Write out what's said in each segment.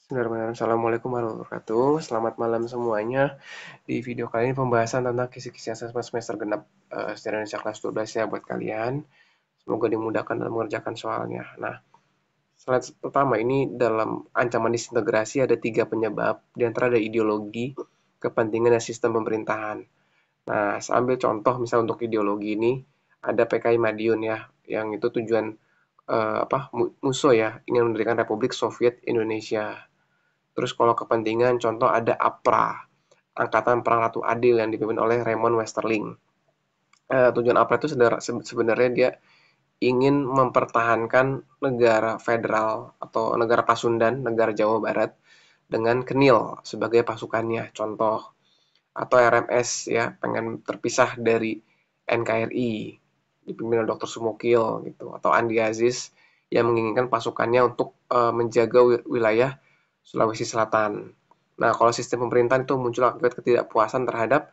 Bismillahirrahmanirrahim. Assalamualaikum warahmatullahi wabarakatuh. Selamat malam semuanya. Di video kali ini pembahasan tentang kisi-kisi asesmen semester genap sejarah Indonesia kelas 12 ya buat kalian. Semoga dimudahkan dalam mengerjakan soalnya. Nah, slide pertama ini dalam ancaman disintegrasi ada 3 penyebab. Di antara ada ideologi, kepentingan, dan sistem pemerintahan. Nah, saya ambil contoh misal untuk ideologi ini ada PKI Madiun ya, yang itu tujuan musuh ya, ingin mendirikan Republik Soviet Indonesia. Terus kalau kepentingan contoh ada APRA, Angkatan Perang Ratu Adil yang dipimpin oleh Raymond Westerling. Tujuan APRA itu sebenarnya dia ingin mempertahankan negara federal atau negara Pasundan, negara Jawa Barat dengan Kenil sebagai pasukannya, contoh. Atau RMS ya, pengen terpisah dari NKRI, dipimpin oleh Dr. Sumukil gitu, atau Andi Aziz yang menginginkan pasukannya untuk menjaga wilayah Sulawesi Selatan. Nah, kalau sistem pemerintahan itu muncul akibat ketidakpuasan terhadap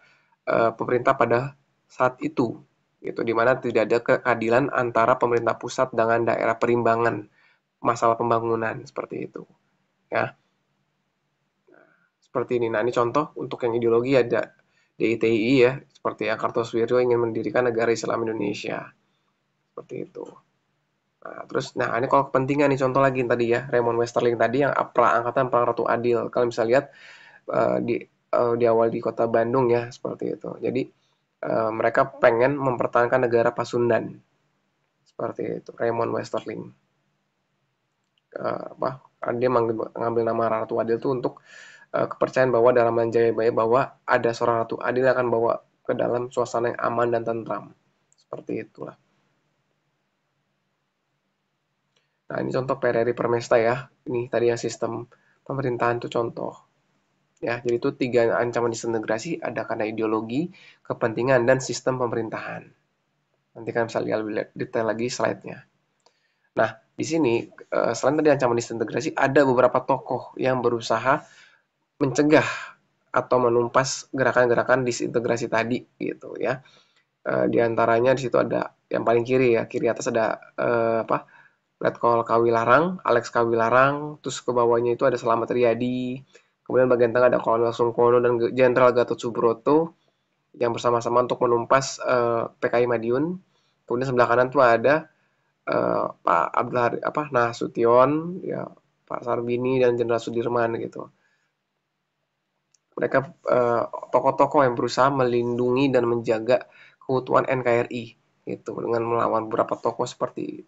pemerintah pada saat itu, gitu, di mana tidak ada keadilan antara pemerintah pusat dengan daerah perimbangan masalah pembangunan seperti itu, ya, seperti ini. Nah, ini contoh untuk yang ideologi ada DITI ya, seperti yang Kartosuwiryo ingin mendirikan negara Islam Indonesia, seperti itu. Nah, ini kalau kepentingan nih contoh lagi tadi ya, Raymond Westerling tadi yang APRA, Angkatan Perang Ratu Adil. Kalau bisa lihat di awal di kota Bandung ya, seperti itu. Jadi mereka pengen mempertahankan negara Pasundan, seperti itu. Raymond Westerling. Dia mengambil nama Ratu Adil itu untuk kepercayaan bahwa dalam Jayabaya bahwa ada seorang Ratu Adil yang akan bawa ke dalam suasana yang aman dan tentram. Seperti itulah. Nah, ini contoh PRRI Permesta ya. Ini tadi ya sistem pemerintahan itu contoh. Ya, jadi itu 3 ancaman disintegrasi ada karena ideologi, kepentingan, dan sistem pemerintahan. Nanti kan bisa lihat lebih detail lagi slide-nya. Nah, di sini selain tadi ancaman disintegrasi ada beberapa tokoh yang berusaha mencegah atau menumpas gerakan-gerakan disintegrasi tadi gitu ya. Di antaranya di situ ada yang paling kiri ya, kiri atas ada Letkol Kawilarang, Alex Kawilarang, terus ke bawahnya itu ada Slamet Riyadi, kemudian bagian tengah ada Kolonel Sungkono dan Jenderal Gatot Subroto yang bersama-sama untuk menumpas PKI Madiun. Kemudian sebelah kanan tuh ada Pak Abdul Nasution, ya Pak Sarbini dan Jenderal Sudirman gitu. Mereka tokoh-tokoh yang berusaha melindungi dan menjaga keutuhan NKRI gitu dengan melawan beberapa tokoh seperti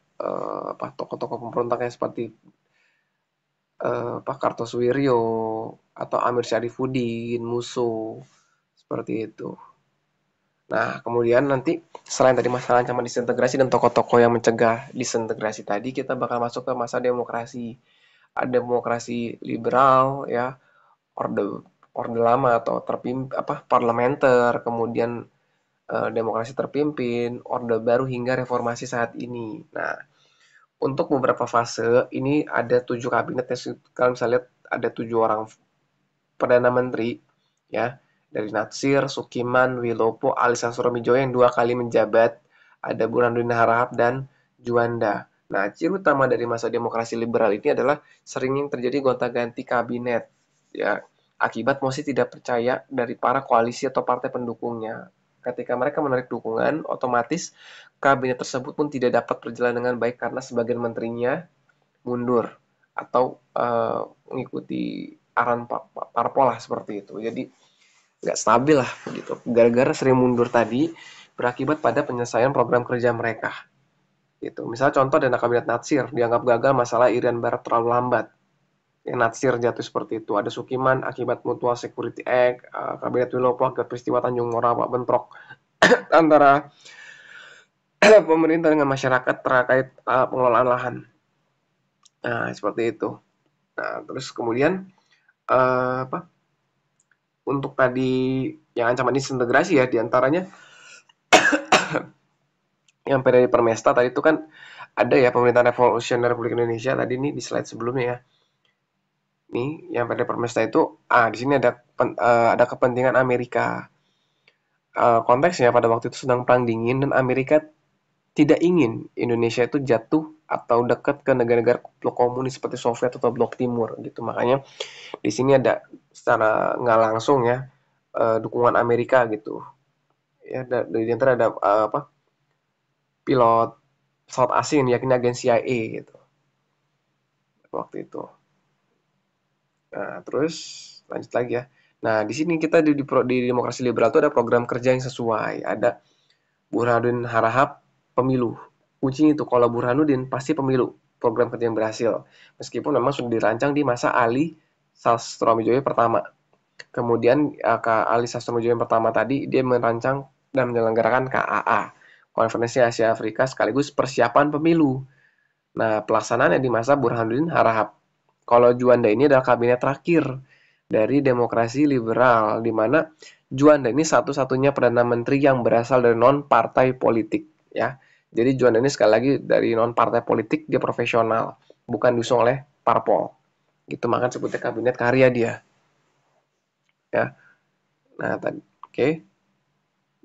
tokoh-tokoh pemberontaknya seperti Pak Kartosuwiryo atau Amir Syarifuddin, Musuh seperti itu. Nah, kemudian nanti selain tadi masalah ancaman disintegrasi dan tokoh-tokoh yang mencegah disintegrasi tadi, kita bakal masuk ke masa demokrasi. Ada demokrasi liberal ya, orde orde lama atau parlementer, kemudian demokrasi terpimpin, orde baru hingga reformasi saat ini. Nah, untuk beberapa fase ini ada 7 kabinet ya, kalian bisa lihat ada 7 orang perdana menteri ya, dari Natsir, Sukiman, Wilopo, Alisa Suromijoyo yang 2 kali menjabat, ada Burhanuddin Harahap dan Juanda. Nah, ciri utama dari masa demokrasi liberal ini adalah seringnya terjadi gonta-ganti kabinet ya, akibat mosi tidak percaya dari para koalisi atau partai pendukungnya. Ketika mereka menarik dukungan, otomatis kabinet tersebut pun tidak dapat berjalan dengan baik karena sebagian menterinya mundur atau mengikuti arahan parpol lah seperti itu. Jadi nggak stabil lah begitu. Gara-gara sering mundur tadi berakibat pada penyelesaian program kerja mereka. Gitu. Misal contoh dana kabinet Natsir dianggap gagal masalah Irian Barat terlalu lambat. Yang Natsir jatuh seperti itu. Ada Sukiman akibat Mutual Security Act, kabinet Wilopo akibat peristiwa Tanjung Morawa bentrok antara pemerintah dengan masyarakat terkait pengelolaan lahan. Nah, seperti itu. Nah, terus kemudian untuk tadi yang ancaman disintegrasi ya diantaranya yang PDI Permesta tadi itu kan ada ya pemerintahan revolusioner Republik Indonesia tadi nih di slide sebelumnya ya. Nih yang PDI Permesta itu di sini ada kepentingan Amerika. Konteksnya pada waktu itu sedang perang dingin dan Amerika tidak ingin Indonesia itu jatuh atau dekat ke negara-negara blok komunis seperti Soviet atau blok timur gitu. Makanya di sini ada secara nggak langsung ya dukungan Amerika gitu. Ya, di antara ada apa pilot pesawat asing yang yakni agen CIA gitu waktu itu. Nah, terus lanjut lagi ya. Nah, di sini kita di demokrasi liberal itu ada program kerja yang sesuai. Ada Burhanuddin Harahap pemilu. Kuncinya itu kalau Burhanuddin pasti pemilu, program kerja yang berhasil. Meskipun memang sudah dirancang di masa Ali Sastroamidjojo pertama. Kemudian Kak Ali Sastroamidjojo yang pertama tadi dia merancang dan menyelenggarakan KAA, Konferensi Asia Afrika sekaligus persiapan pemilu. Nah, pelaksanaannya di masa Burhanuddin Harahap. Kalau Juanda ini adalah kabinet terakhir dari demokrasi liberal, di mana Juanda ini satu-satunya Perdana Menteri yang berasal dari non-partai politik. Ya, jadi Juanda ini sekali lagi dari non-partai politik, dia profesional, bukan diusung oleh parpol. Gitu, maka sebutnya kabinet karya dia. Ya, nah tadi, oke.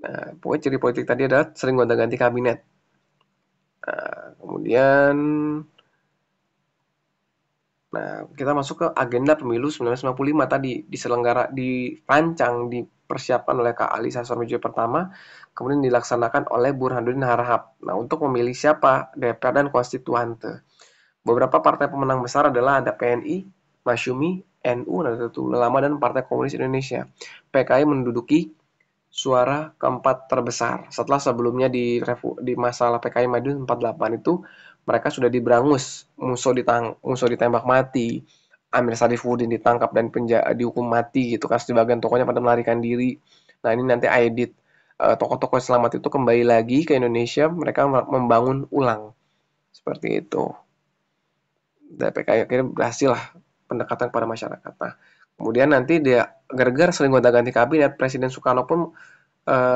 Nah, pokoknya ciri politik tadi adalah sering gonta-ganti kabinet. Nah, kemudian Nah, kita masuk ke agenda pemilu 1995 tadi dirancang, dipersiapkan oleh Kak Ali Sastroamidjojo pertama, kemudian dilaksanakan oleh Burhanuddin Harahap. Nah, untuk memilih siapa DPR dan konstituante. Beberapa partai pemenang besar adalah ada PNI, Masyumi, NU, Nahdlatul Ulama, dan Partai Komunis Indonesia. PKI menduduki suara keempat terbesar. Setelah sebelumnya di masalah PKI Madiun 48 itu mereka sudah diberangus, musuh ditembak mati, Amir Sarifuddin ditangkap dan dihukum mati gitu kan, sebagian tokohnya pada melarikan diri. Nah, ini nanti Aidit tokoh-tokoh selamat itu kembali lagi ke Indonesia, mereka membangun ulang seperti itu. Dan PKI akhirnya berhasil lah pendekatan kepada masyarakat. Nah, kemudian nanti dia gara-gara sering gonta-ganti kabinet, Presiden Soekarno pun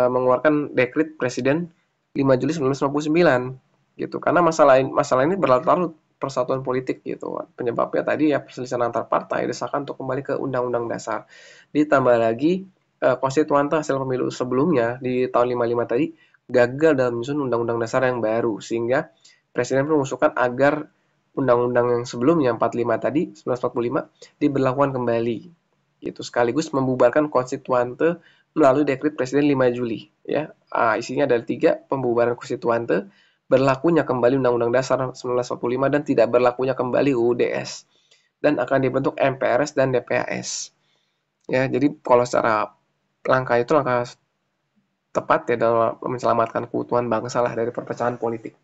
mengeluarkan dekret Presiden 5 Juli 1999 gitu. Karena masalah ini berlarut-larut persatuan politik gitu. Penyebabnya tadi ya perselisihan antar partai, desakan untuk kembali ke Undang-Undang Dasar. Ditambah lagi konstituante hasil pemilu sebelumnya di tahun 55 tadi gagal dalam menyusun Undang-Undang Dasar yang baru sehingga Presiden pun mengusulkan agar Undang-Undang yang sebelumnya 45 tadi 1945 diberlakukan kembali gitu sekaligus membubarkan konstituante melalui dekret Presiden 5 Juli ya. Isinya ada 3 pembubaran konstituante, berlakunya kembali Undang-Undang Dasar 1945 dan tidak berlakunya kembali UUDS dan akan dibentuk MPRS dan DPAS. Ya, jadi kalau secara langkah itu langkah tepat ya dalam menyelamatkan keutuhan bangsa lah dari perpecahan politik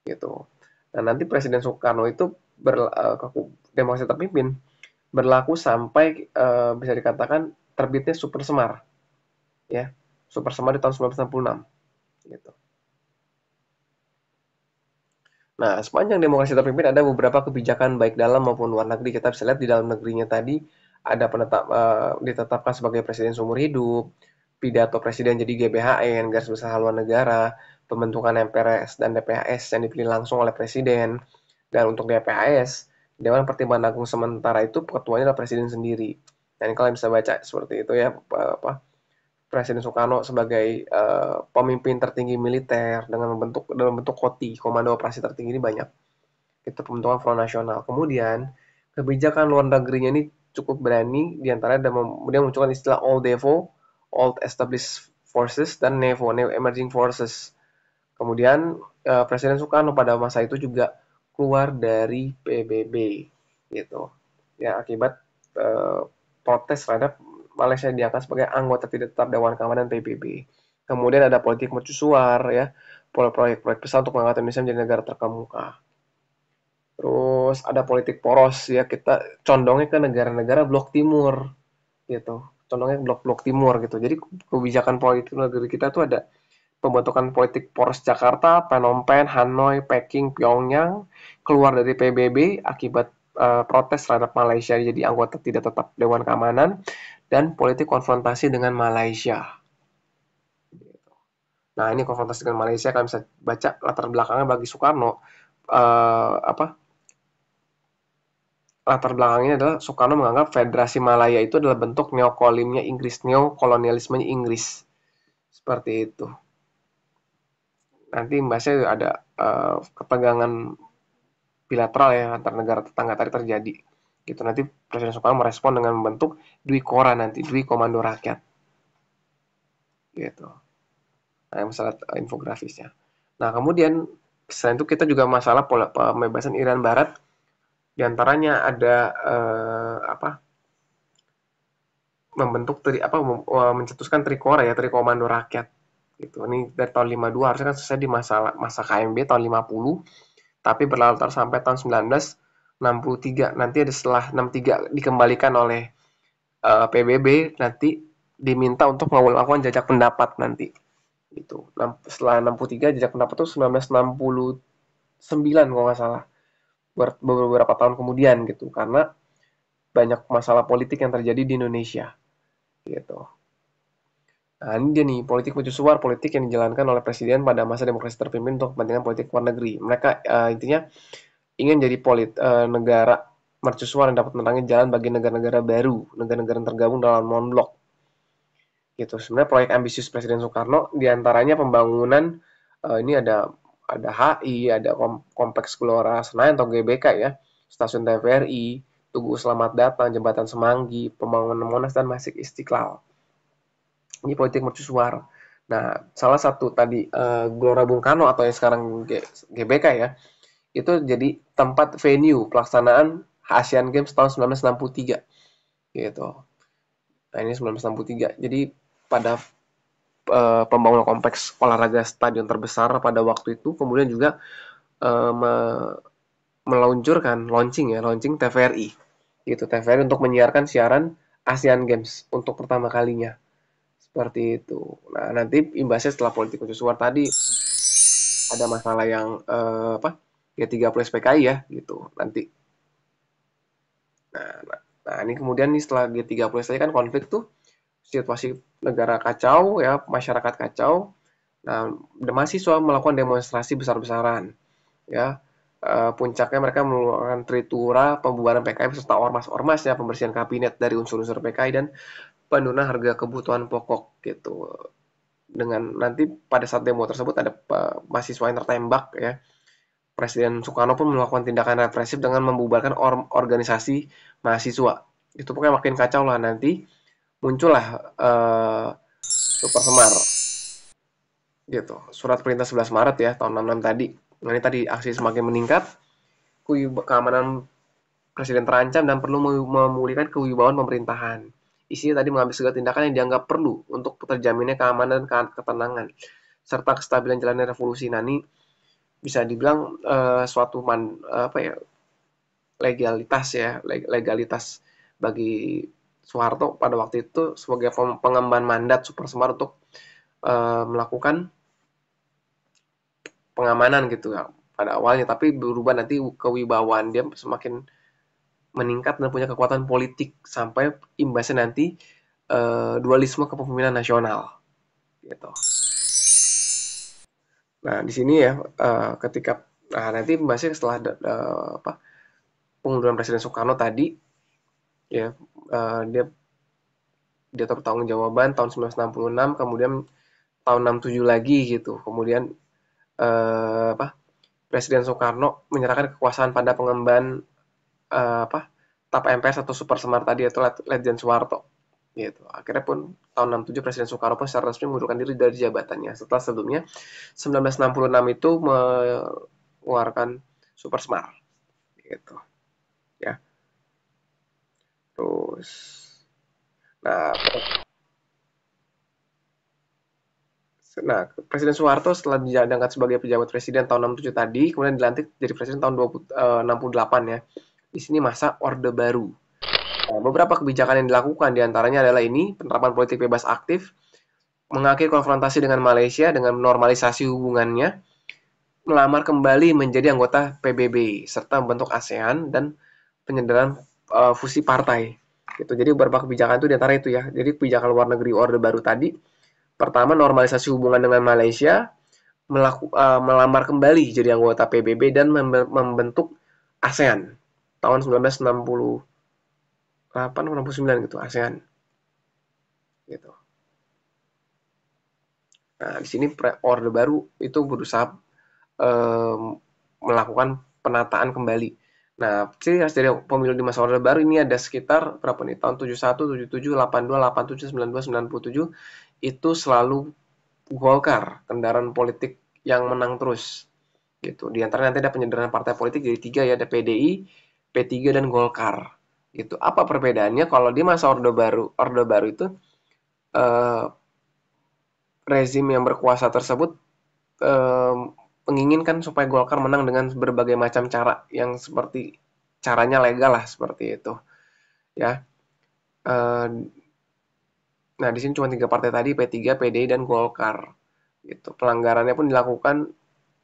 gitu. Nah, nanti Presiden Soekarno itu demokrasi terpimpin berlaku sampai bisa dikatakan terbitnya Super Semar ya. Super Semar di tahun 1966 gitu. Nah, sepanjang demokrasi terpimpin ada beberapa kebijakan baik dalam maupun luar negeri. Kita bisa lihat di dalam negerinya tadi ada ditetapkan sebagai presiden seumur hidup, pidato presiden jadi GBHN, garis besar haluan negara, pembentukan MPRS dan DPAS yang dipilih langsung oleh presiden. Dan untuk DPAS, Dewan Pertimbangan Agung sementara itu ketuanya adalah presiden sendiri. Dan kalian bisa baca seperti itu ya, Presiden Soekarno sebagai pemimpin tertinggi militer dengan dalam bentuk KOTI, Komando Operasi Tertinggi ini banyak. Itu pembentukan Front Nasional. Kemudian kebijakan luar negerinya ini cukup berani, diantaranya kemudian munculkan istilah Old Devo, Old Established Forces, dan NEVO, New Emerging Forces. Kemudian Presiden Soekarno pada masa itu juga keluar dari PBB, gitu. Ya akibat protes terhadap Malaysia diangkat sebagai anggota tidak tetap Dewan Keamanan PBB. Kemudian ada politik mercusuar ya, proyek-proyek besar untuk mengangkat Indonesia menjadi negara terkemuka. Terus ada politik poros ya, kita condongnya ke negara-negara blok timur gitu. Condongnya blok-blok timur gitu. Jadi kebijakan politik negeri kita tuh ada pembentukan politik poros Jakarta, Phnom Penh, Hanoi, Peking, Pyongyang, keluar dari PBB akibat protes terhadap Malaysia jadi anggota tidak tetap Dewan Keamanan, dan politik konfrontasi dengan Malaysia. Nah, ini konfrontasi dengan Malaysia, kalian bisa baca latar belakangnya bagi Soekarno. Latar belakangnya adalah Soekarno menganggap Federasi Malaya itu adalah bentuk neokolonialismenya Inggris. Seperti itu. nanti imbasnya ada ketegangan bilateral ya antar negara tetangga tadi terjadi. Gitu. Nanti Presiden Soekarno merespon dengan membentuk Dwi Kora nanti, Dwi Komando Rakyat. Gitu. Nah, masalah infografisnya. Nah, kemudian selain itu kita juga masalah pembebasan Irian Barat. Di antaranya ada membentuk mencetuskan Trikora ya, Trikomando Rakyat. Gitu. Ini dari tahun 52 harusnya kan selesai di masa KMB tahun 50, tapi berlatar sampai tahun 1963. Nanti ada setelah 63 dikembalikan oleh PBB, nanti diminta untuk melakukan jajak pendapat nanti. Itu. Setelah 63 jajak pendapat itu 1969 kalau nggak salah. Beberapa tahun kemudian gitu, karena banyak masalah politik yang terjadi di Indonesia. Gitu. Nah, ini dia nih, politik mercusuar, politik yang dijalankan oleh presiden pada masa demokrasi terpimpin untuk kepentingan politik luar negeri. Mereka intinya ingin jadi negara mercusuar yang dapat menerangi jalan bagi negara-negara baru, negara-negara yang tergabung dalam non-blok. Gitu. Sebenarnya proyek ambisius Presiden Soekarno diantaranya pembangunan ini ada HI, ada Kompleks Gelora Senayan atau GBK ya, Stasiun TVRI, Tugu Selamat Datang, Jembatan Semanggi, pembangunan Monas dan Masjid Istiqlal. Ini politik mercusuar. Nah, salah satu tadi Gelora Bung Karno atau yang sekarang GBK ya, itu jadi tempat venue pelaksanaan Asian Games tahun 1963. Gitu. Nah, ini 1963. Jadi pada pembangunan kompleks olahraga stadion terbesar pada waktu itu, kemudian juga launching TVRI. Gitu, TVRI untuk menyiarkan siaran Asian Games untuk pertama kalinya. Seperti itu. Nah, nanti imbasnya setelah politik mercusuar tadi ada masalah yang G30 SPKI ya, gitu. Nanti. Nah, ini kemudian nih setelah G30 tadi kan konflik tuh, situasi negara kacau ya, masyarakat kacau. Nah, mahasiswa melakukan demonstrasi besar-besaran ya. Puncaknya mereka melakukan tritura, pembubaran PKI beserta ormas-ormas ya, pembersihan kabinet dari unsur-unsur PKI dan penurunan harga kebutuhan pokok gitu. Dengan nanti pada saat demo tersebut ada mahasiswa yang tertembak ya. Presiden Soekarno pun melakukan tindakan represif dengan membubarkan organisasi mahasiswa. Itu pokoknya makin kacau lah, nanti muncullah Super Semar gitu. Surat perintah 11 Maret ya tahun 66 tadi. Nah, ini tadi aksi semakin meningkat, keamanan presiden terancam dan perlu memulihkan kewibawaan pemerintahan. Isinya tadi mengambil segala tindakan yang dianggap perlu untuk terjaminnya keamanan dan ketenangan serta kestabilan jalannya revolusi. Nah, ini bisa dibilang suatu legalitas bagi Soeharto pada waktu itu sebagai pengemban mandat Super Semar untuk melakukan pengamanan gitu ya pada awalnya, tapi berubah nanti kewibawaan dia semakin meningkat dan punya kekuatan politik sampai imbasnya nanti dualisme kepemimpinan nasional gitu. Nah, di sini ya ketika nanti imbasnya setelah pengunduran Presiden Soekarno tadi ya dia bertanggung-jawaban tahun 1966, kemudian tahun 67 lagi gitu. Kemudian Presiden Soekarno menyerahkan kekuasaan pada pengemban TAP MPS atau Super Semar tadi atau Letjen Soeharto. Gitu. Akhirnya pun tahun 67 Presiden Soekarno pun secara resmi mengundurkan diri dari jabatannya. Setelah sebelumnya 1966 itu mengeluarkan Super Semar. Gitu. Ya. Terus nah Presiden Soeharto setelah diangkat sebagai pejabat presiden tahun 67 tadi, kemudian dilantik jadi presiden tahun 68 ya. Di sini masa Orde Baru. Nah, beberapa kebijakan yang dilakukan diantaranya adalah ini, penerapan politik bebas aktif, mengakhiri konfrontasi dengan Malaysia dengan normalisasi hubungannya, melamar kembali menjadi anggota PBB, serta membentuk ASEAN dan penyederhanaan fusi partai. Gitu. Jadi beberapa kebijakan itu diantara itu ya. Jadi kebijakan luar negeri Orde Baru tadi, pertama normalisasi hubungan dengan Malaysia, melamar kembali jadi anggota PBB dan membentuk ASEAN tahun 1968-69 gitu, ASEAN gitu. Nah, di sini Orde Baru itu berusaha melakukan penataan kembali. Nah, ciri khas dari pemilu di masa Orde Baru ini ada sekitar berapa nih? Tahun 71, 77, 82, 87, 92, 97 itu selalu Golkar, kendaraan politik yang menang terus gitu. Di antara nanti ada penyederhanaan partai politik jadi tiga ya, ada PDI, P3 dan Golkar. Gitu. Apa perbedaannya kalau di masa Orde Baru itu eh, rezim yang berkuasa tersebut eh, menginginkan supaya Golkar menang dengan berbagai macam cara yang seperti caranya legal lah seperti itu ya. Eh, nah di sini cuma tiga partai tadi P3, PDI dan Golkar. Gitu. Pelanggarannya pun dilakukan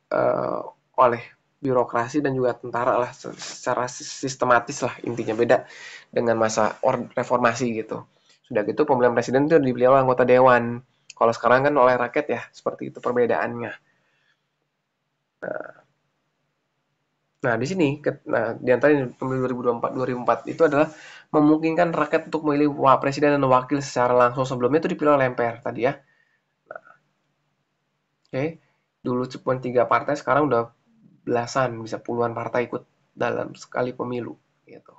eh, oleh birokrasi dan juga tentara lah secara sistematis lah intinya beda dengan masa reformasi gitu. Sudah gitu pemilihan presiden itu dipilih oleh anggota dewan. Kalau sekarang kan oleh rakyat ya seperti itu perbedaannya. Nah, di sini, nah, di antara pemilu 2024 itu adalah memungkinkan rakyat untuk memilih presiden dan wakil secara langsung sebelumnya itu dipilih oleh MPR tadi ya. Oke, dulu cuma tiga partai, sekarang udah belasan, bisa puluhan partai ikut dalam sekali pemilu. Gitu.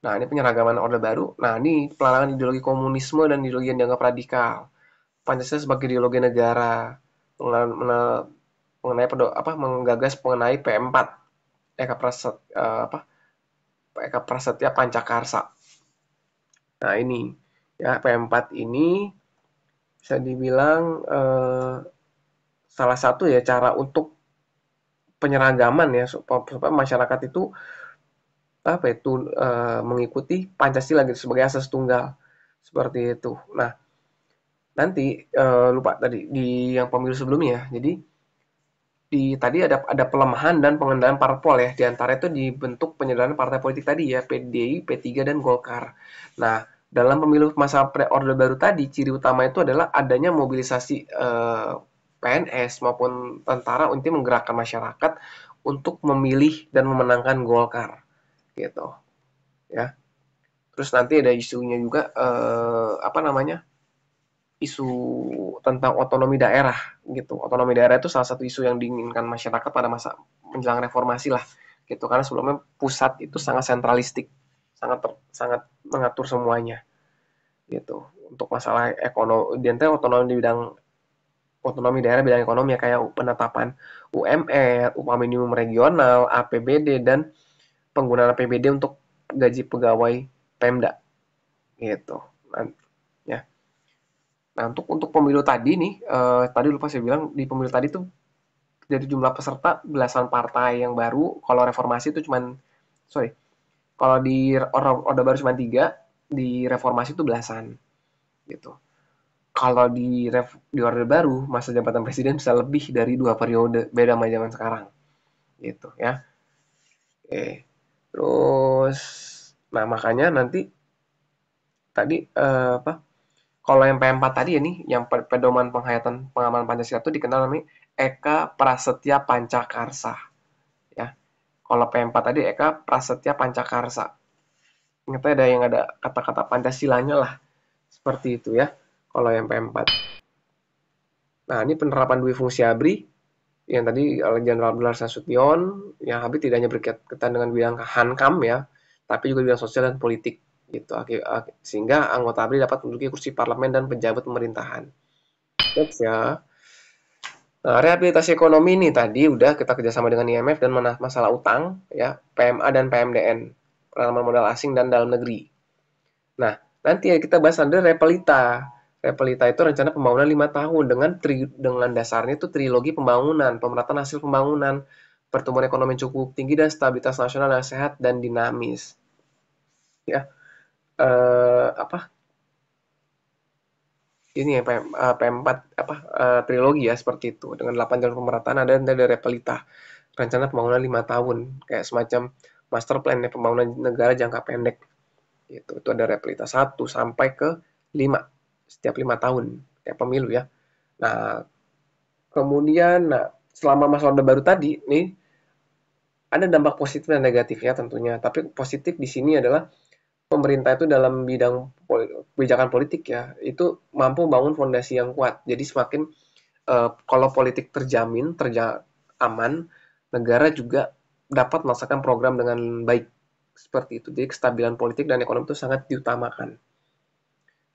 Nah, ini penyeragaman Orde Baru. Nah, ini pelarangan ideologi komunisme dan ideologi yang dianggap radikal. Pancasila sebagai ideologi negara, mengenai menggagas mengenai P4, Eka Prasetya Pancakarsa. Nah ini ya P4 ini bisa dibilang salah satu ya cara untuk penyeragaman ya supaya masyarakat itu mengikuti Pancasila gitu sebagai asas tunggal seperti itu. Nah nanti lupa tadi di yang pemilu sebelumnya ya. Jadi tadi ada pelemahan dan pengendalian parpol ya. Di antara itu dibentuk penyederhanaan partai politik tadi ya, PDI, P3 dan Golkar. Nah, dalam pemilu masa Orde Baru tadi, ciri utama itu adalah adanya mobilisasi PNS maupun tentara untuk menggerakkan masyarakat untuk memilih dan memenangkan Golkar gitu ya. Terus nanti ada isunya juga isu tentang otonomi daerah gitu. Otonomi daerah itu salah satu isu yang diinginkan masyarakat pada masa menjelang reformasi lah gitu karena sebelumnya pusat itu sangat sentralistik, sangat mengatur semuanya gitu. Untuk masalah ekonomi, di otonomi di bidang otonomi daerah bidang ekonomi ya kayak penetapan UMR, upah minimum regional, APBD dan penggunaan APBD untuk gaji pegawai Pemda gitu. Nah, ya. Nah, untuk pemilu tadi nih, tadi lupa saya bilang di pemilu tadi tuh dari jumlah peserta belasan partai yang baru. Kalau reformasi itu cuman, sorry, kalau di Orde Baru cuma tiga, di reformasi itu belasan gitu. Kalau di Orde Baru masa jabatan presiden bisa lebih dari 2 periode, beda sama zaman sekarang gitu ya. Oke. Terus, nah makanya nanti tadi kalau yang P4 tadi ya nih, yang pedoman penghayatan pengamalan Pancasila itu dikenal namanya Eka Prasetya Pancakarsa. Ya, kalau P4 tadi Eka Prasetya Pancakarsa. Ingatnya ada kata-kata Pancasilanya lah, seperti itu ya. Kalau yang P4. Nah, ini penerapan dua fungsi ABRI yang tadi oleh Jenderal Abdullah Nasution, yang ABRI tidak hanya berkaitan dengan bidang Hankam ya, tapi juga bidang sosial dan politik gitu. Sehingga anggota ABRI dapat menduduki kursi parlemen dan pejabat pemerintahan. Next ya. Nah, rehabilitasi ekonomi ini tadi udah kita kerjasama dengan IMF dan masalah utang, ya, PMA dan PMDN, penanaman modal asing dan dalam negeri. Nah, nanti ya kita bahas ada Repelita. Repelita itu rencana pembangunan 5 tahun dengan dasarnya itu trilogi pembangunan, pemerataan hasil pembangunan, pertumbuhan ekonomi yang cukup tinggi dan stabilitas nasional yang sehat dan dinamis. Ya, apa ini ya PM4 trilogi ya seperti itu dengan 8 jalur pemerataan ada dari Repelita rencana pembangunan 5 tahun kayak semacam master plan ya pembangunan negara jangka pendek gitu itu ada Repelita 1 sampai ke 5 setiap 5 tahun kayak pemilu ya. Nah kemudian selama masa orde baru tadi nih ada dampak positif dan negatifnya tentunya tapi positif di sini adalah pemerintah itu dalam bidang kebijakan politik ya, itu mampu bangun fondasi yang kuat. Jadi semakin kalau politik terjamin, aman, negara juga dapat melaksanakan program dengan baik seperti itu. Jadi kestabilan politik dan ekonomi itu sangat diutamakan.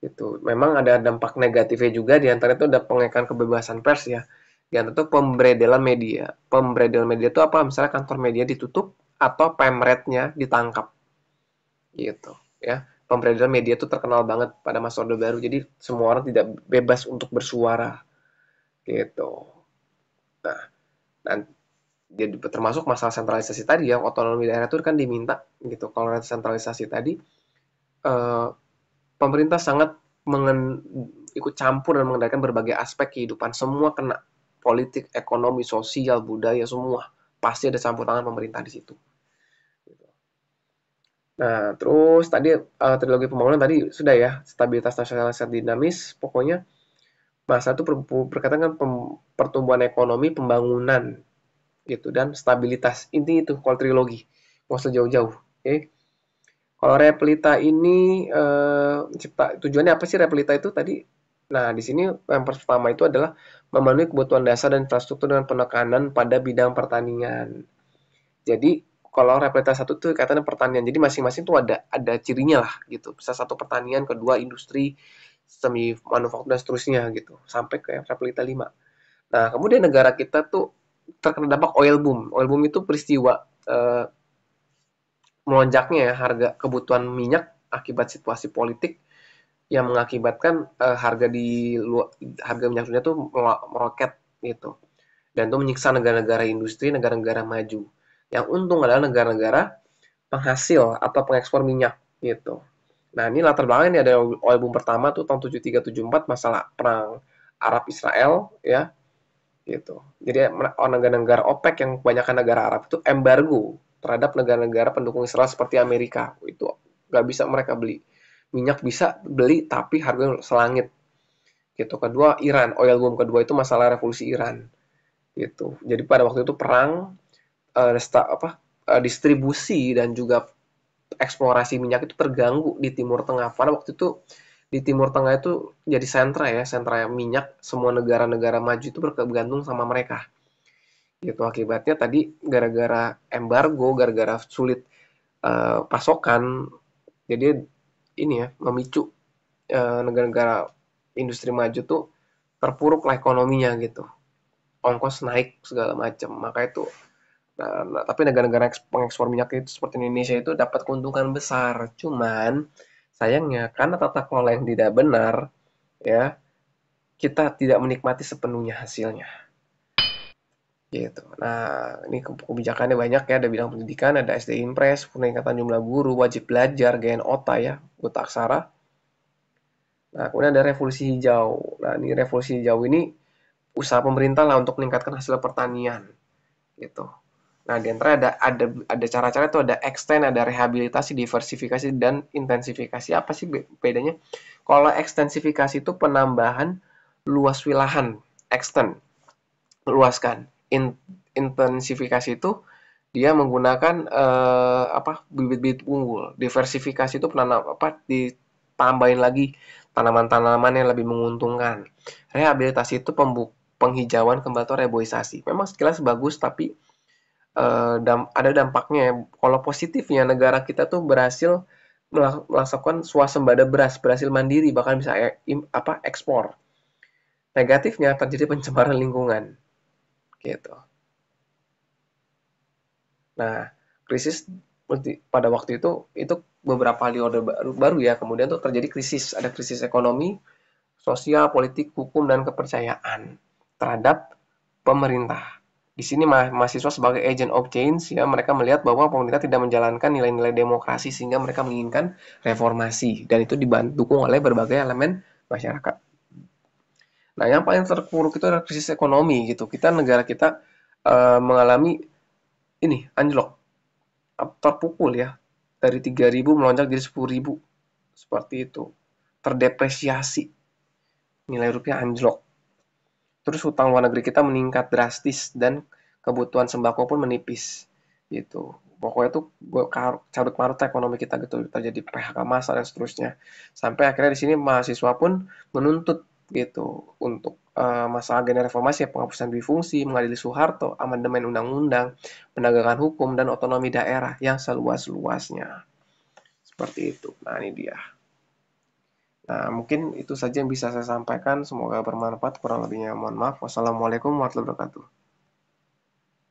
Itu memang ada dampak negatifnya juga, di antara itu ada pengekang kebebasan pers ya. Di antara itu pemberedelan media. Pemberedelan media itu apa? Misalnya kantor media ditutup atau pemretnya ditangkap gitu ya. Pemberedelan media itu terkenal banget pada masa Orde Baru. Jadi semua orang tidak bebas untuk bersuara gitu. Nah, dan jadi termasuk masalah sentralisasi tadi ya, otonomi daerah itu kan diminta gitu. Kalau sentralisasi tadi eh, pemerintah sangat ikut campur dan mengendalikan berbagai aspek kehidupan, semua kena, politik, ekonomi, sosial, budaya, semua pasti ada campur tangan pemerintah di situ. Nah, terus tadi trilogi pembangunan tadi sudah ya, stabilitas nasional yang dinamis, pokoknya masa itu berkaitan dengan pertumbuhan ekonomi, pembangunan gitu dan stabilitas. Inti itu kalau trilogi, nggak usah jauh-jauh. Oke. Kalau Replita ini tujuannya apa sih Replita itu tadi? Nah, di sini yang pertama itu adalah memenuhi kebutuhan dasar dan infrastruktur dengan penekanan pada bidang pertanian. Jadi kalau Replita satu itu katanya pertanian. Jadi masing-masing tuh ada cirinya lah gitu. Bisa satu pertanian, kedua industri, semi manufaktur dan seterusnya gitu. Sampai ke Replita 5. Nah, kemudian negara kita tuh terkena dampak oil boom. Oil boom itu peristiwa melonjaknya ya harga kebutuhan minyak akibat situasi politik yang mengakibatkan harga minyak dunia tuh meroket gitu. Dan itu menyiksa negara-negara industri, negara-negara maju. Yang untung adalah negara-negara penghasil atau pengekspor minyak gitu. Nah, ini latar belakangnya ada oil boom pertama tuh tahun 73-74 masalah perang Arab Israel ya gitu. Jadi negara-negara OPEC yang kebanyakan negara Arab itu embargo terhadap negara-negara pendukung Israel seperti Amerika. Itu nggak bisa mereka beli. Minyak bisa beli tapi harganya selangit. Gitu. Kedua Iran, oil boom kedua itu masalah revolusi Iran. Gitu. Jadi pada waktu itu perang distribusi dan juga eksplorasi minyak itu terganggu di Timur Tengah. Pada waktu itu di Timur Tengah itu jadi sentra minyak, semua negara-negara maju itu bergantung sama mereka. Gitu akibatnya tadi gara-gara embargo, gara-gara sulit pasokan, jadi ini ya memicu negara-negara industri maju tuh terpuruk lah ekonominya gitu. Ongkos naik segala macam. Maka itu tapi negara-negara pengekspor minyak itu seperti Indonesia itu dapat keuntungan besar. Cuman sayangnya karena tata kelola yang tidak benar, ya kita tidak menikmati sepenuhnya hasilnya. Gitu. Nah, ini kebijakannya banyak ya, ada bidang pendidikan, ada SD Impres, peningkatan jumlah guru, wajib belajar, GNOTA ya, buta aksara. Nah, kemudian ada revolusi hijau. Nah, ini revolusi hijau ini usaha pemerintah lah untuk meningkatkan hasil pertanian gitu. Nah, di antara ada cara-cara itu ada extend, ada rehabilitasi, diversifikasi dan intensifikasi. Apa sih bedanya? Kalau ekstensifikasi itu penambahan luas wilahan, extend, luaskan. Intensifikasi itu dia menggunakan bibit-bibit unggul. Diversifikasi itu ditambahin lagi tanaman-tanaman yang lebih menguntungkan. Rehabilitasi itu penghijauan kembali atau reboisasi. Memang sekilas bagus tapi ada dampaknya ya. Kalau positifnya negara kita tuh berhasil melakukan swasembada beras, berhasil mandiri bahkan bisa ekspor. Negatifnya terjadi pencemaran lingkungan gitu. Nah, krisis pada waktu itu beberapa kali orde baru ya, kemudian tuh terjadi krisis, ada krisis ekonomi, sosial, politik, hukum dan kepercayaan terhadap pemerintah. Di sini mahasiswa sebagai agent of change ya, mereka melihat bahwa pemerintah tidak menjalankan nilai-nilai demokrasi sehingga mereka menginginkan reformasi dan itu didukung oleh berbagai elemen masyarakat. Nah, yang paling terpuruk itu adalah krisis ekonomi gitu. Negara kita mengalami ini anjlok, terpukul ya dari 3.000 melonjak jadi 10.000 seperti itu. Terdepresiasi, nilai rupiah anjlok. Terus hutang luar negeri kita meningkat drastis dan kebutuhan sembako pun menipis gitu. pokoknya tuh carut marut ekonomi kita gitu, terjadi PHK massal dan seterusnya. Sampai akhirnya di sini mahasiswa pun menuntut gitu untuk masalah agenda reformasi ya, penghapusan dui mengadili Soeharto, amandemen undang-undang, penegakan hukum dan otonomi daerah yang seluas-luasnya. Seperti itu. Nah, ini dia. Nah, mungkin itu saja yang bisa saya sampaikan. Semoga bermanfaat. Kurang lebihnya mohon maaf. Wassalamualaikum warahmatullahi wabarakatuh.